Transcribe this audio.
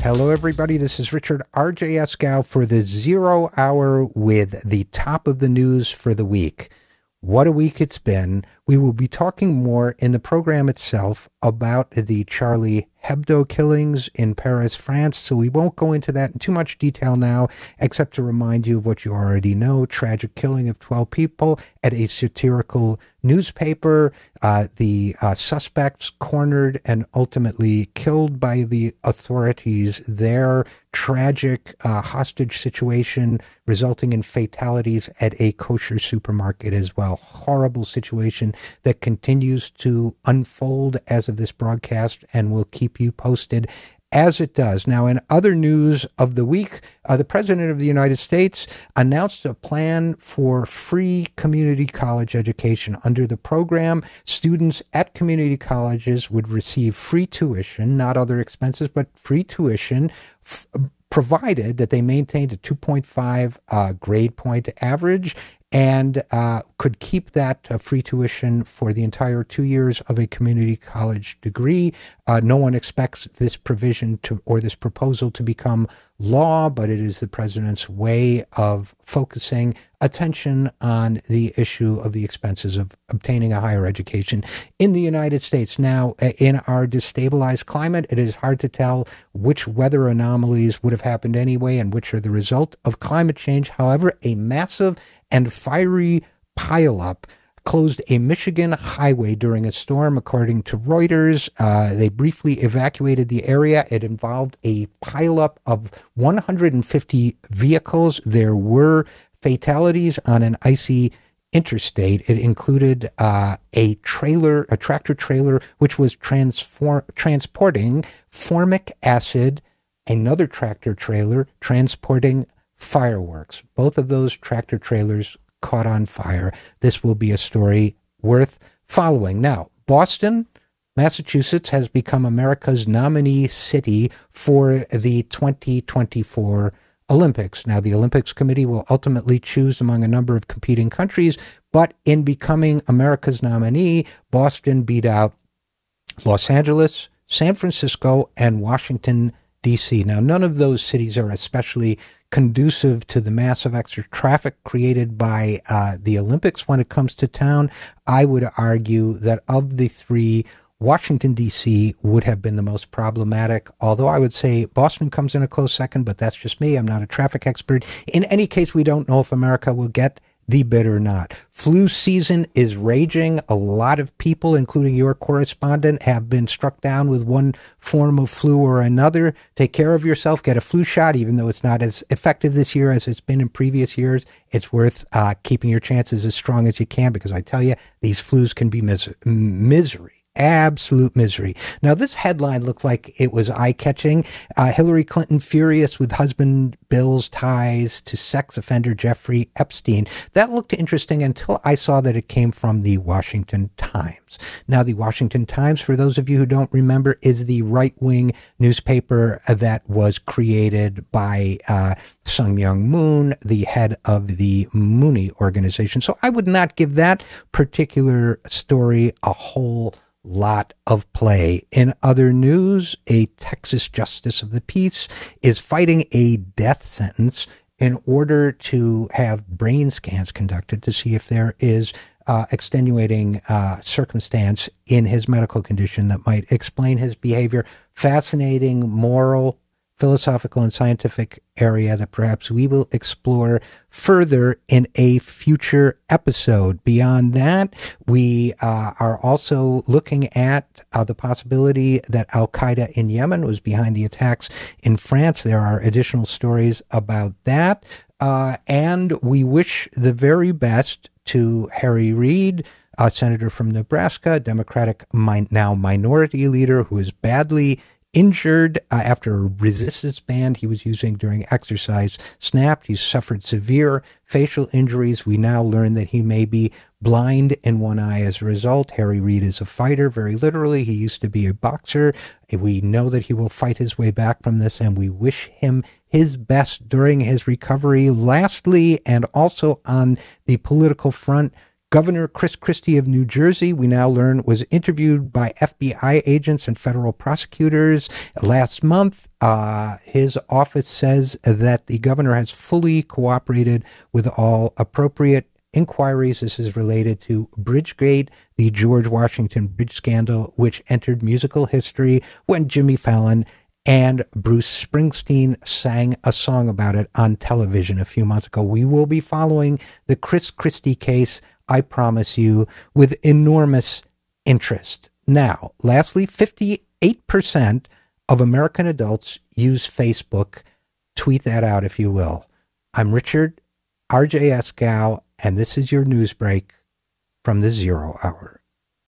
Hello, everybody. This is Richard RJ Eskow for the 0 Hour with the top of the news for the week. What a week it's been. We will be talking more in the program itself about the Charlie Hebdo killings in Paris, France, so we won't go into that in too much detail now, except to remind you of what you already know. Tragic killing of 12 people at a satirical newspaper. The suspects cornered and ultimately killed by the authorities there. Tragic hostage situation resulting in fatalities at a kosher supermarket as well. Horrible situation that continues to unfold as of this broadcast, and we'll keep you posted as it does. Now, in other news of the week, the President of the United States announced a plan for free community college education. Under the program, students at community colleges would receive free tuition, not other expenses, but free tuition, provided that they maintained a 2.5 grade point average and could keep that free tuition for the entire 2 years of a community college degree. No one expects this provision or this proposal to become law, but it is the president's way of focusing attention on the issue of the expenses of obtaining a higher education in the United States. Now, in our destabilized climate, it is hard to tell which weather anomalies would have happened anyway and which are the result of climate change. However, a massive and fiery pileup closed a Michigan highway during a storm, according to Reuters. They briefly evacuated the area. It involved a pileup of 150 vehicles. There were fatalities on an icy interstate. It included a tractor trailer, which was transporting formic acid, another tractor trailer transporting fireworks. Both of those tractor trailers caught on fire. This will be a story worth following. Now, Boston, Massachusetts has become America's nominee city for the 2024 Olympics. Now, the Olympics Committee will ultimately choose among a number of competing countries, but in becoming America's nominee, Boston beat out Los Angeles, San Francisco, and Washington, D.C. Now, none of those cities are especially conducive to the massive extra traffic created by the Olympics when it comes to town. I would argue that of the three, Washington, D.C. would have been the most problematic, although I would say Boston comes in a close second, but that's just me. I'm not a traffic expert. In any case, we don't know if America will get the bid or not. Flu season is raging. A lot of people, including your correspondent, have been struck down with one form of flu or another. Take care of yourself. Get a flu shot, even though it's not as effective this year as it's been in previous years. It's worth keeping your chances as strong as you can, because I tell you, these flus can be misery. Absolute misery. Now, this headline looked like it was eye-catching. Hillary Clinton furious with husband Bill's ties to sex offender Jeffrey Epstein. That looked interesting until I saw that it came from the Washington Times. Now, the Washington Times, for those of you who don't remember, is the right-wing newspaper that was created by Sung Myung Moon, the head of the Mooney organization. So I would not give that particular story a whole lot of play. In other news, a Texas justice of the peace is fighting a death sentence in order to have brain scans conducted to see if there is extenuating circumstance in his medical condition that might explain his behavior. Fascinating, moral, philosophical, and scientific area that perhaps we will explore further in a future episode. Beyond that, we are also looking at the possibility that Al-Qaeda in Yemen was behind the attacks in France. There are additional stories about that. And we wish the very best to Harry Reid, a senator from Nebraska, Democratic now minority leader, who is badly injured after a resistance band he was using during exercise snapped. He's suffered severe facial injuries. We now learn that he may be blind in one eye as a result. Harry Reid is a fighter, very literally. He used to be a boxer. We know that he will fight his way back from this, and we wish him his best during his recovery. Lastly, and also on the political front, Governor Chris Christie of New Jersey, we now learn, was interviewed by FBI agents and federal prosecutors last month. His office says that the governor has fully cooperated with all appropriate inquiries. This is related to Bridgegate, the George Washington Bridge scandal, which entered musical history when Jimmy Fallon and Bruce Springsteen sang a song about it on television a few months ago. We will be following the Chris Christie case, I promise you, with enormous interest. Now, lastly, 58% of American adults use Facebook. Tweet that out if you will. I'm Richard RJ Eskow, and this is your news break from the 0 Hour.